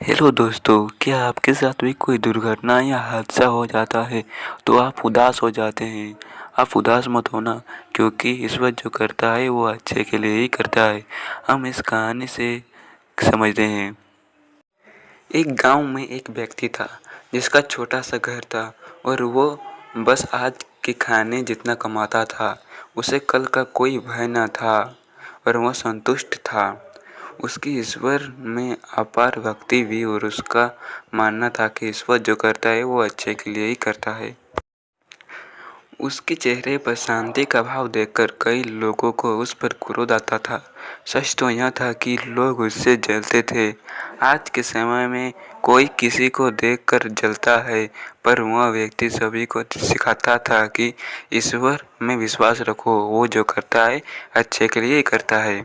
Hello दोस्तों, क्या आपके साथ भी कोई दुर्घटना या हादसा हो जाता है तो आप उदास हो जाते हैं। आप उदास मत होना, क्योंकि ईश्वर जो करता है वो अच्छे के लिए ही करता है। हम इस कहानी से समझते हैं। एक गांव में एक व्यक्ति था जिसका छोटा सा घर था और वो बस आज के खाने जितना कमाता था। उसे कल का कोई भय न था और वह संतुष्ट था। उसकी ईश्वर में अपार भक्ति भी और उसका मानना था कि ईश्वर जो करता है वो अच्छे के लिए ही करता है। उसके चेहरे पर शांति का भाव देखकर कई लोगों को उस पर क्रोध आता था। सच तो यह था कि लोग उससे जलते थे। आज के समय में कोई किसी को देखकर जलता है, पर वह व्यक्ति सभी को सिखाता था कि ईश्वर में विश्वास रखो, वो जो करता है अच्छे के लिए ही करता है।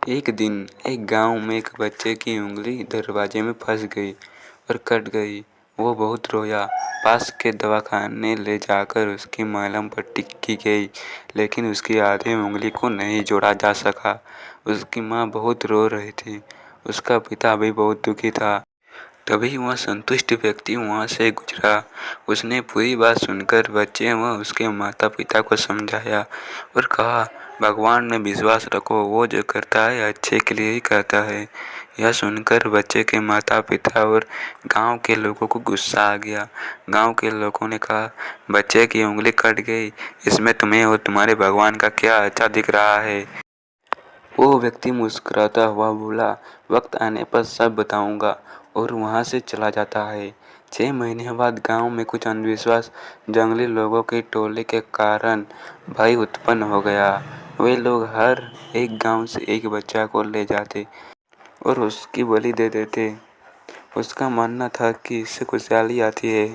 एक दिन एक गांव में एक बच्चे की उंगली दरवाजे में फंस गई और कट गई। वो बहुत रोया। पास के दवाखाने ले जाकर उसकी मलहम पट्टी की गई, लेकिन उसकी आधी उंगली को नहीं जोड़ा जा सका। उसकी माँ बहुत रो रही थी। उसका पिता भी बहुत दुखी था। तभी वह संतुष्ट व्यक्ति वहाँ से गुजरा। उसने पूरी बात सुनकर बच्चे व उसके माता पिता को समझाया और कहा, भगवान में विश्वास रखो, वो जो करता है अच्छे के लिए ही करता है। यह सुनकर बच्चे के माता पिता और गांव के लोगों को गुस्सा आ गया। गांव के लोगों ने कहा, बच्चे की उंगली कट गई, इसमें तुम्हें और तुम्हारे भगवान का क्या अच्छा दिख रहा है। वो व्यक्ति मुस्कुराता हुआ बोला, वक्त आने पर सब बताऊंगा, और वहां से चला जाता है। 6 महीने बाद गांव में कुछ अंधविश्वास जंगली लोगों के टोले के कारण भय उत्पन्न हो गया। वे लोग हर एक गांव से एक बच्चा को ले जाते और उसकी बलि दे देते। उसका मानना था कि इससे खुशहाली आती है।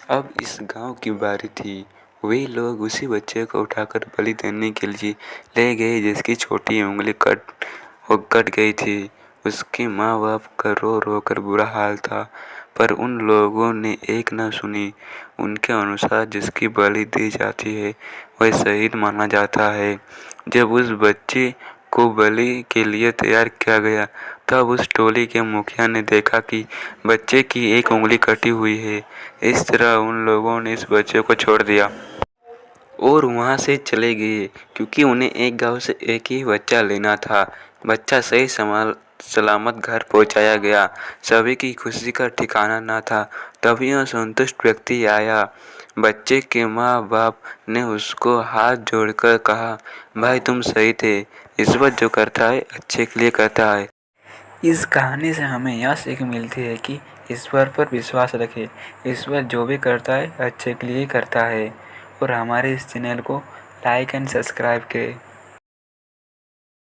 अब इस गांव की बारी थी। वे लोग उसी बच्चे को उठाकर बलि देने के लिए ले गए जिसकी छोटी उंगली कट गई थी। उसके माँ बाप का रो रो कर बुरा हाल था, पर उन लोगों ने एक न सुनी। उनके अनुसार जिसकी बलि दी जाती है वह शहीद माना जाता है। जब उस बच्चे को बलि के लिए तैयार किया गया, तब उस टोली के मुखिया ने देखा कि बच्चे की एक उंगली कटी हुई है। इस तरह उन लोगों ने इस बच्चे को छोड़ दिया और वहां से चले गए, क्योंकि उन्हें एक गांव से एक ही बच्चा लेना था। बच्चा सही सलामत घर पहुंचाया गया। सभी की खुशी का ठिकाना न था। तभी वह संतुष्ट व्यक्ति आया। बच्चे के माँ बाप ने उसको हाथ जोड़कर कहा, भाई तुम सही थे, ईश्वर जो करता है अच्छे के लिए करता है। इस कहानी से हमें यह सीख मिलती है कि ईश्वर पर विश्वास रखें। ईश्वर जो भी करता है अच्छे के लिए ही करता है। और हमारे इस चैनल को लाइक एंड सब्सक्राइब करें।